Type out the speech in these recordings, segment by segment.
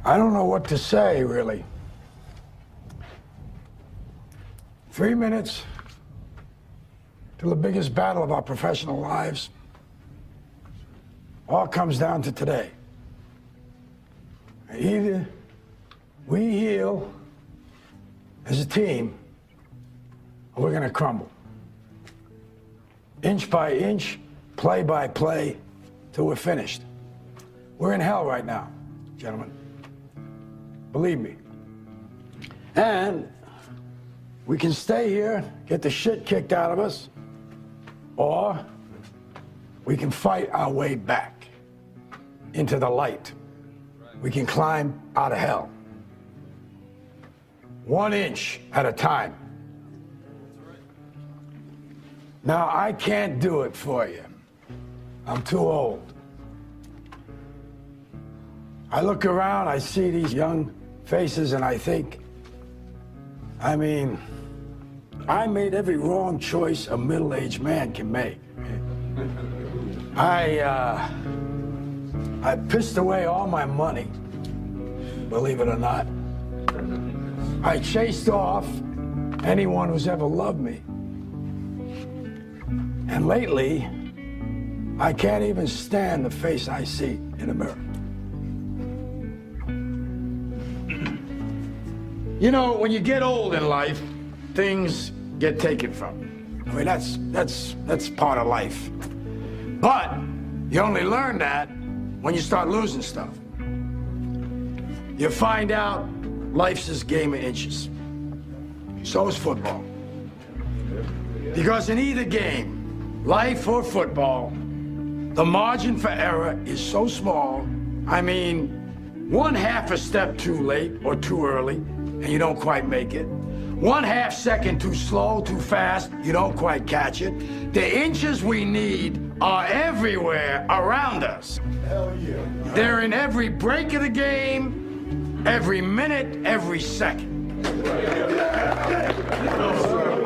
I don't know what to say, really. 3 minutes till the biggest battle of our professional lives. All comes down to today. Either we heal as a team, or we're gonna crumble. Inch by inch, play by play, till we're finished. We're in hell right now, gentlemen. Believe me. And we can stay here, get the shit kicked out of us, or we can fight our way back into the light. We can climb out of hell. 1 inch at a time. Now, I can't do it for you. I'm too old. I look around, I see these young faces, and I think, I mean, I made every wrong choice a middle-aged man can make. I pissed away all my money, believe it or not. I chased off anyone who's ever loved me. And lately, I can't even stand the face I see in the mirror. You know, when you get old in life, things get taken from you. I mean, that's part of life. But you only learn that when you start losing stuff. You find out life's this game of inches. So is football. Because in either game, life or football, the margin for error is so small. I mean, 1/2 a step too late or too early, and you don't quite make it. 1/2 second too slow, too fast, you don't quite catch it. The inches we need are everywhere around us. Hell yeah. They're in every break of the game, every minute, every second.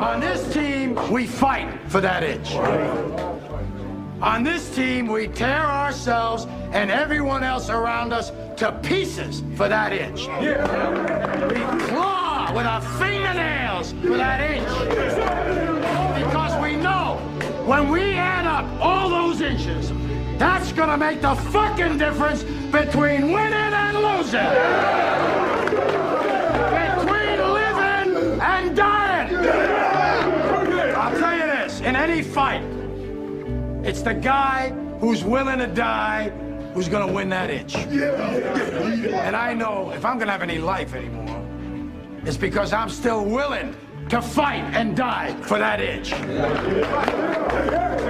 On this team, we fight for that inch. On this team, we tear ourselves and everyone else around us to pieces for that inch. We claw with our fingernails for that inch. Because we know when we add up all those inches, that's gonna make the fucking difference between winning and losing. Between living and dying. I'll tell you this, in any fight, it's the guy who's willing to die who's gonna win that inch. And I know if I'm gonna have any life anymore, it's because I'm still willing to fight and die for that inch.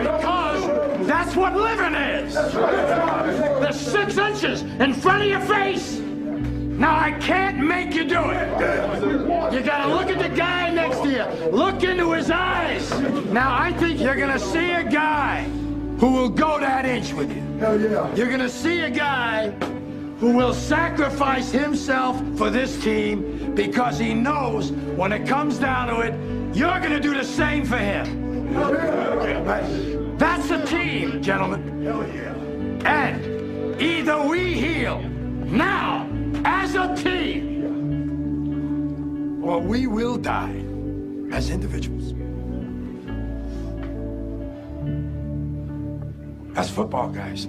Because that's what living is. The 6 inches in front of your face. Now, I can't make you do it. You gotta look at the guy next to you. Look into his eyes. Now, I think you're gonna see a guy who will go that inch with you. Hell yeah. You're gonna see a guy who will sacrifice himself for this team because he knows when it comes down to it, you're gonna do the same for him. That's a team, gentlemen. Hell yeah. And either we heal now as a team, or we will die as individuals. That's football, guys.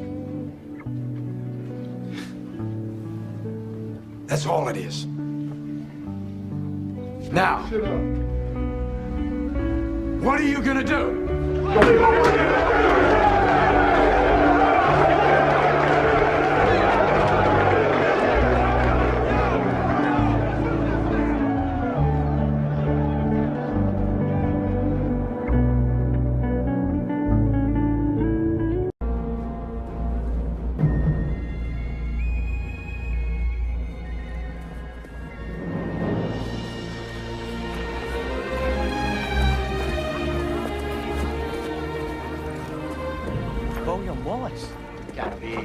That's all it is. Now, what are you gonna do? William Wallace. Gotta be a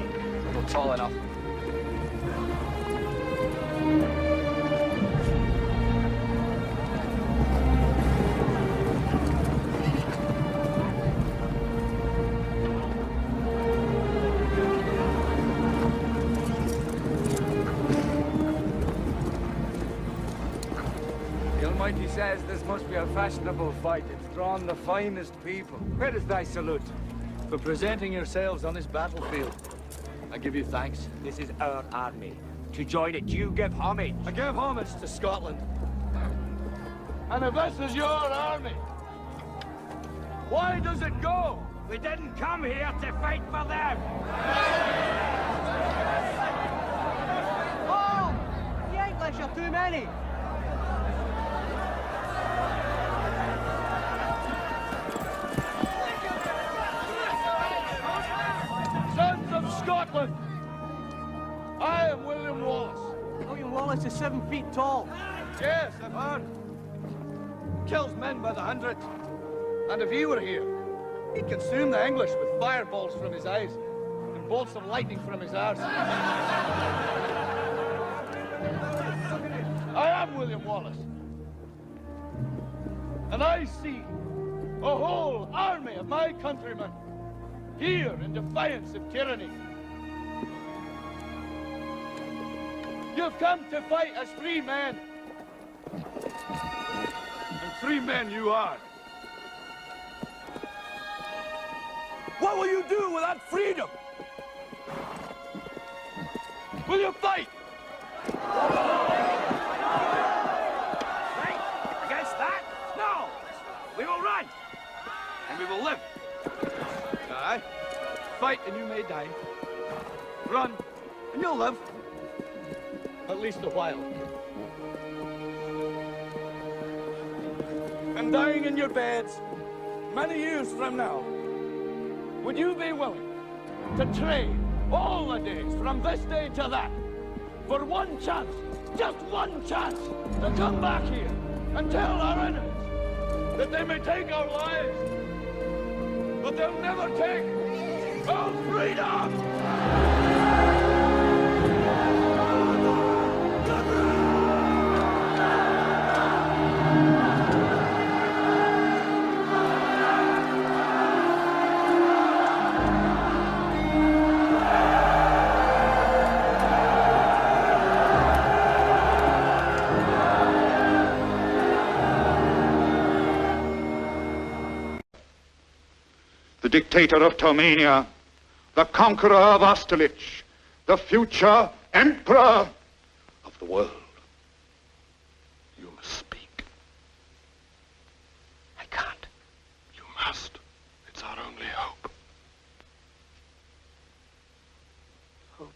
little tall enough. Mighty says this must be a fashionable fight. It's drawn the finest people. Where is thy salute? For presenting yourselves on this battlefield, I give you thanks. This is our army. To join it, you give homage. I give homage to Scotland. And if this is your army, why does it go? We didn't come here to fight for them. Oh! The English are too many. Sons of Scotland, I am William Wallace. William Wallace is 7 feet tall. Yes, I've heard. Kills men by the hundreds. And if he were here, he'd consume the English with fireballs from his eyes and bolts of lightning from his arse. I am William Wallace. And I see a whole army of my countrymen here in defiance of tyranny. You've come to fight as free men. And free men you are. What will you do with that freedom? Will you fight? Fight against that? No! We will run. And we will live. Aye. Fight and you may die. Run and you'll live. At least a while. And dying in your beds, many years from now, would you be willing to trade all the days from this day to that for one chance, just one chance, to come back here and tell our enemies that they may take our lives, but they'll never take our freedom! The dictator of Tomania, the conqueror of Austerlitz, the future emperor of the world. You must speak. I can't. You must. It's our only hope. Hope.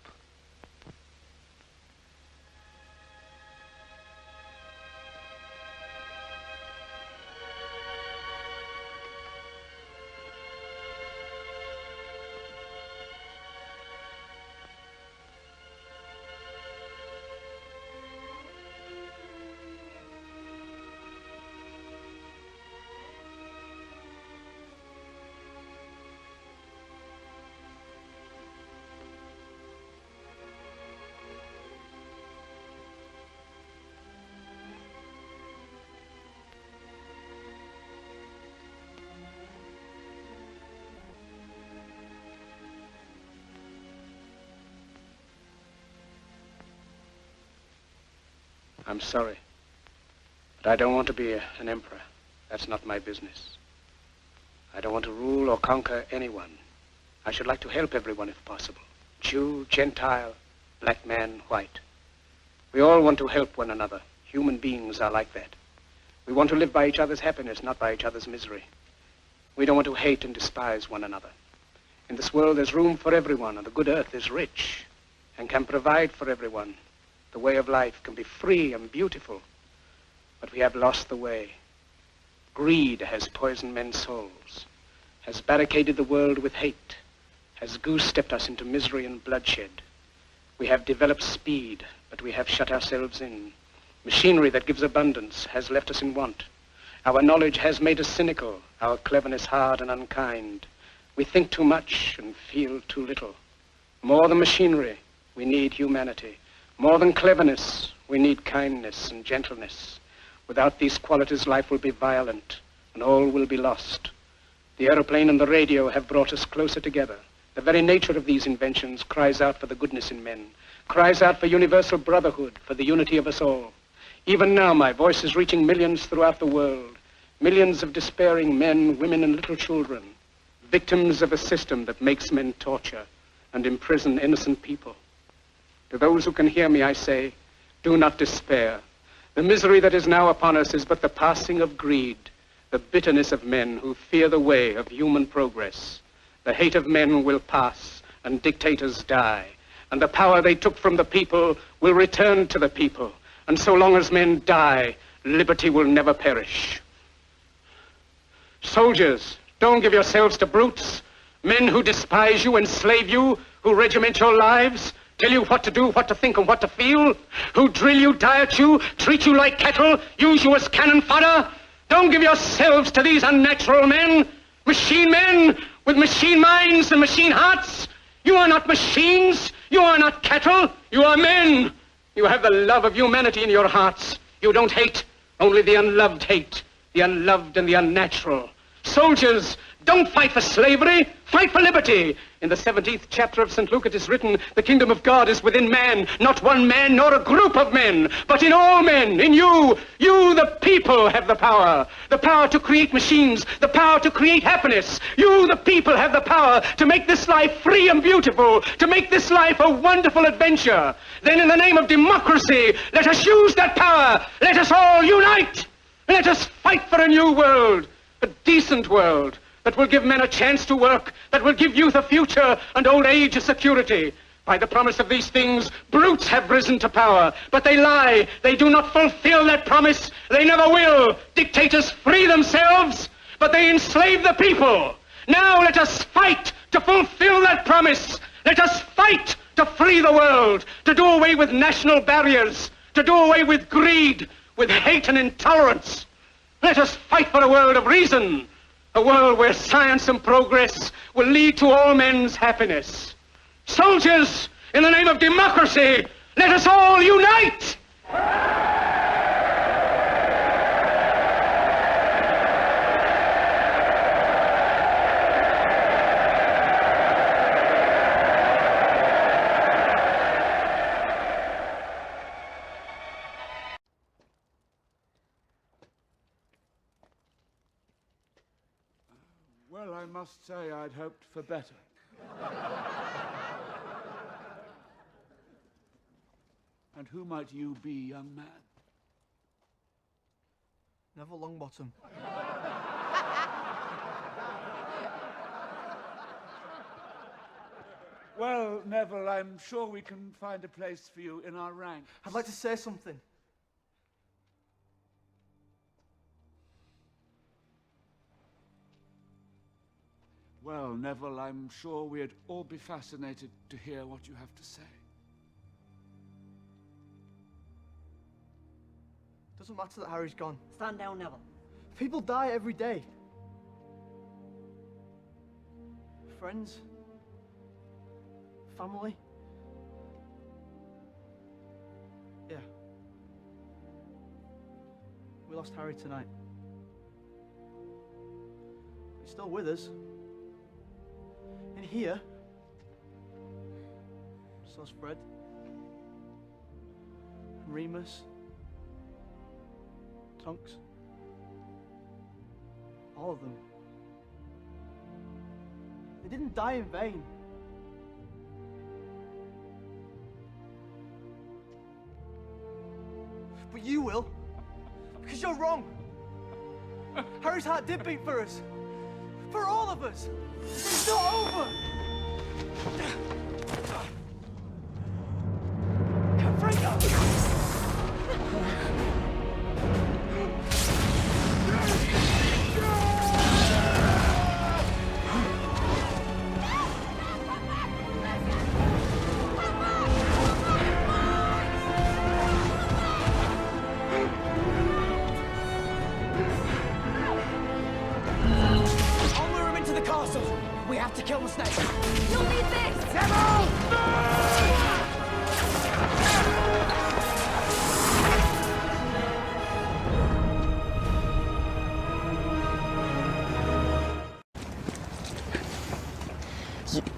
I'm sorry, but I don't want to be an emperor. That's not my business. I don't want to rule or conquer anyone. I should like to help everyone if possible. Jew, Gentile, black man, white. We all want to help one another. Human beings are like that. We want to live by each other's happiness, not by each other's misery. We don't want to hate and despise one another. In this world, there's room for everyone, and the good earth is rich and can provide for everyone. The way of life can be free and beautiful, but we have lost the way. Greed has poisoned men's souls, has barricaded the world with hate, has goose-stepped us into misery and bloodshed. We have developed speed, but we have shut ourselves in. Machinery that gives abundance has left us in want. Our knowledge has made us cynical, our cleverness hard and unkind. We think too much and feel too little. More than machinery, we need humanity. More than cleverness, we need kindness and gentleness. Without these qualities, life will be violent and all will be lost. The aeroplane and the radio have brought us closer together. The very nature of these inventions cries out for the goodness in men, cries out for universal brotherhood, for the unity of us all. Even now, my voice is reaching millions throughout the world. Millions of despairing men, women, and little children. Victims of a system that makes men torture and imprison innocent people. To those who can hear me, I say, do not despair. The misery that is now upon us is but the passing of greed, the bitterness of men who fear the way of human progress. The hate of men will pass, and dictators die. And the power they took from the people will return to the people. And so long as men die, liberty will never perish. Soldiers, don't give yourselves to brutes. Men who despise you, enslave you, who regiment your lives, tell you what to do, what to think, and what to feel, who drill you, diet you, treat you like cattle, use you as cannon fodder. Don't give yourselves to these unnatural men, machine men with machine minds and machine hearts. You are not machines. You are not cattle. You are men. You have the love of humanity in your hearts. You don't hate. Only the unloved hate. The unloved and the unnatural. Soldiers, don't fight for slavery. Fight for liberty. In the 17th chapter of St. Luke it is written, the kingdom of God is within man, not one man nor a group of men, but in all men, in you. You, the people, have the power. The power to create machines, the power to create happiness. You, the people, have the power to make this life free and beautiful, to make this life a wonderful adventure. Then in the name of democracy, let us use that power. Let us all unite. Let us fight for a new world, a decent world, that will give men a chance to work, that will give youth a future and old age a security. By the promise of these things, brutes have risen to power, but they lie. They do not fulfill that promise. They never will. Dictators free themselves, but they enslave the people. Now let us fight to fulfill that promise. Let us fight to free the world, to do away with national barriers, to do away with greed, with hate and intolerance. Let us fight for a world of reason, a world where science and progress will lead to all men's happiness. Soldiers, in the name of democracy, let us all unite! Well, I must say I'd hoped for better. And who might you be, young man? Neville Longbottom. Well, Neville, I'm sure we can find a place for you in our ranks. I'd like to say something. Well, Neville, I'm sure we'd all be fascinated to hear what you have to say. Doesn't matter that Harry's gone. Stand down, Neville. People die every day. Friends. Family. Yeah. We lost Harry tonight. He's still with us. In here. So's Fred. And Remus. Tonks. All of them. They didn't die in vain. But you will. Because you're wrong. Harry's heart did beat for us. For all of us. It's not over. We have to kill the snake. You'll need this!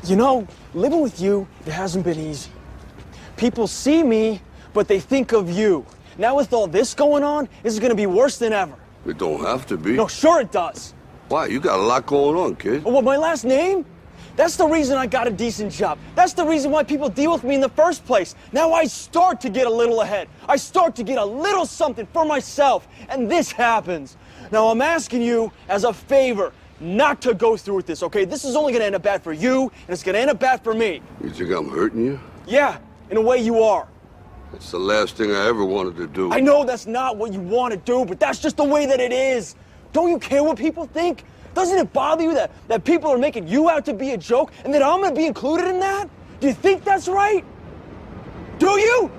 You know, living with you, it hasn't been easy. People see me, but they think of you. Now with all this going on, this is gonna be worse than ever. It don't have to be. No, sure it does. Why? You got a lot going on, kid. Oh, what, my last name? That's the reason I got a decent job. That's the reason why people deal with me in the first place. Now I start to get a little ahead. I start to get a little something for myself. And this happens. Now I'm asking you as a favor not to go through with this, okay? This is only gonna end up bad for you, and it's gonna end up bad for me. You think I'm hurting you? Yeah, in a way you are. That's the last thing I ever wanted to do. I know that's not what you want to do, but that's just the way that it is. Don't you care what people think? Doesn't it bother you that people are making you out to be a joke and that I'm gonna be included in that? Do you think that's right? Do you?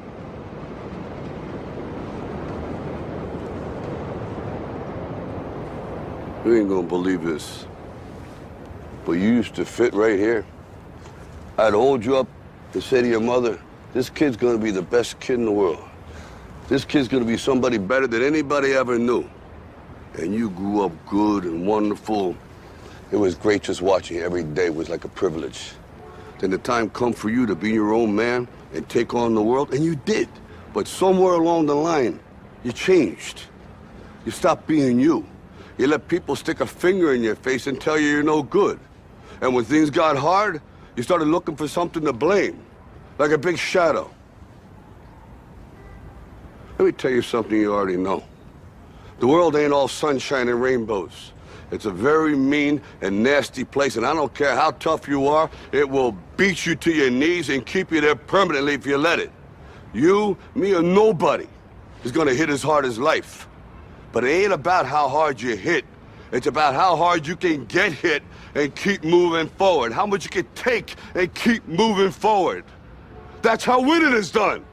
You ain't gonna believe this, but you used to fit right here. I'd hold you up and say to your mother, this kid's gonna be the best kid in the world. This kid's gonna be somebody better than anybody ever knew. And you grew up good and wonderful. It was great just watching you every day. It was like a privilege. Then the time come for you to be your own man and take on the world, and you did. But somewhere along the line, you changed. You stopped being you. You let people stick a finger in your face and tell you you're no good. And when things got hard, you started looking for something to blame, like a big shadow. Let me tell you something you already know. The world ain't all sunshine and rainbows. It's a very mean and nasty place, and I don't care how tough you are, it will beat you to your knees and keep you there permanently if you let it. You, me, or nobody is gonna hit as hard as life. But it ain't about how hard you hit. It's about how hard you can get hit and keep moving forward. How much you can take and keep moving forward. That's how winning is done.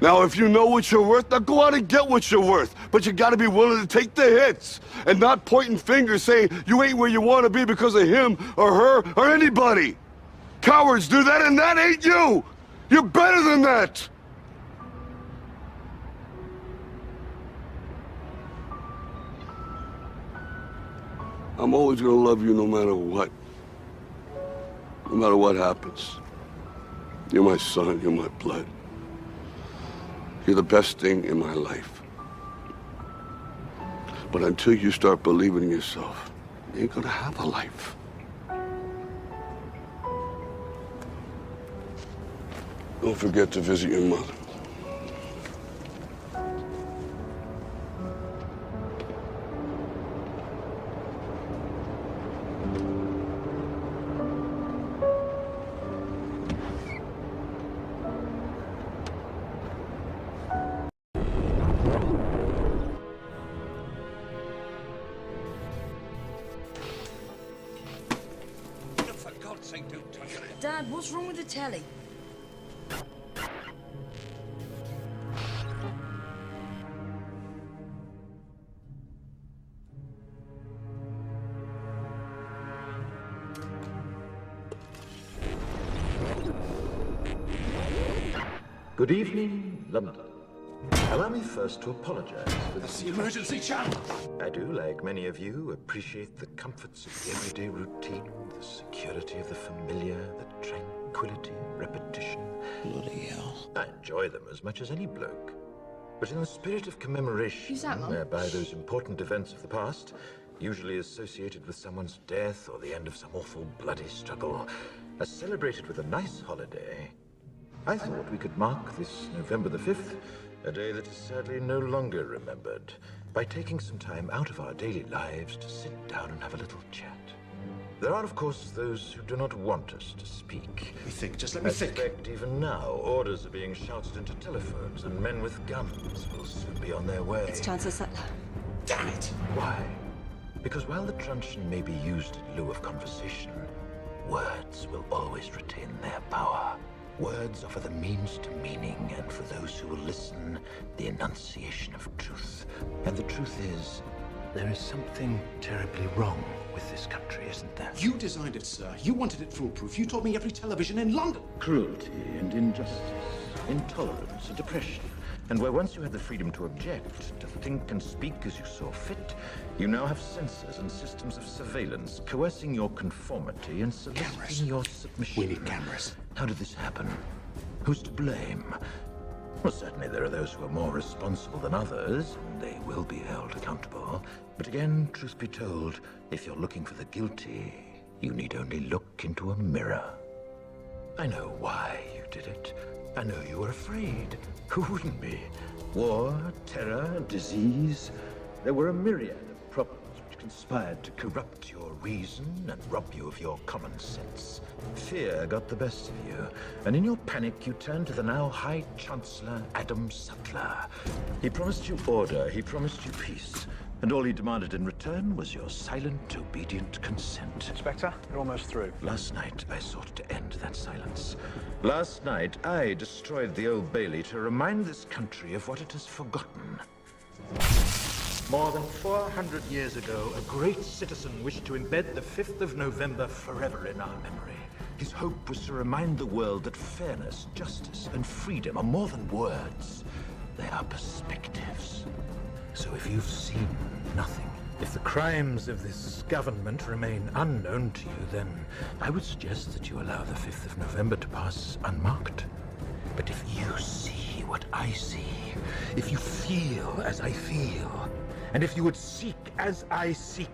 Now, if you know what you're worth, now go out and get what you're worth. But you gotta be willing to take the hits and not pointing fingers saying you ain't where you wanna be because of him or her or anybody. Cowards do that, and that ain't you. You're better than that. I'm always gonna love you no matter what. No matter what happens. You're my son, you're my blood. You're the best thing in my life. But until you start believing in yourself, you ain't gonna have a life. Don't forget to visit your mother. Dad, what's wrong with the telly? Good evening, London. Allow me first to apologize for this. The emergency channel. I do, like many of you, appreciate the comforts of the everyday routine, the security of the familiar, the tranquility of repetition. Bloody hell. I enjoy them as much as any bloke. But in the spirit of commemoration, Who's that, Mum? whereby those important events of the past, usually associated with someone's death or the end of some awful bloody struggle, are celebrated with a nice holiday, I thought we could mark this November the 5th, a day that is sadly no longer remembered, by taking some time out of our daily lives to sit down and have a little chat. There are, of course, those who do not want us to speak. Let me think, just let me I think. suspect even now, orders are being shouted into telephones, and men with guns will soon be on their way. It's Chancellor Sutler. Damn it. Why? Because while the truncheon may be used in lieu of conversation, words will always retain their power. Words offer the means to meaning, and for those who will listen, the enunciation of truth. And the truth is, there is something terribly wrong with this country, isn't there? You designed it, sir. You wanted it foolproof. You told me every television in London. Cruelty and injustice, intolerance and oppression. And where once you had the freedom to object, to think and speak as you saw fit, you now have censors and systems of surveillance coercing your conformity and soliciting your submission. We need cameras. How did this happen? Who's to blame? Well, certainly there are those who are more responsible than others, and they will be held accountable. But again, truth be told, if you're looking for the guilty, you need only look into a mirror. I know why you did it. I know you were afraid. Who wouldn't be? War, terror, disease. There were a myriad of problems which conspired to corrupt your reason and rob you of your common sense. Fear got the best of you, and in your panic you turned to the now High Chancellor Adam Sutler. He promised you order, he promised you peace, and all he demanded in return was your silent, obedient consent. Inspector, you're almost through. Last night, I sought to end that silence. Last night, I destroyed the Old Bailey to remind this country of what it has forgotten. More than 400 years ago, a great citizen wished to embed the 5th of November forever in our memory. His hope was to remind the world that fairness, justice, and freedom are more than words. They are perspectives. So if you've seen nothing, if the crimes of this government remain unknown to you, then I would suggest that you allow the 5th of November to pass unmarked. But if you see what I see, if you feel as I feel, and if you would seek as I seek,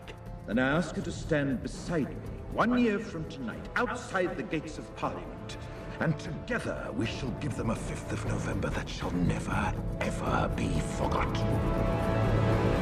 then I ask you to stand beside me 1 year from tonight, outside the gates of Parliament, and together we shall give them a 5th of November that shall never, ever be forgotten.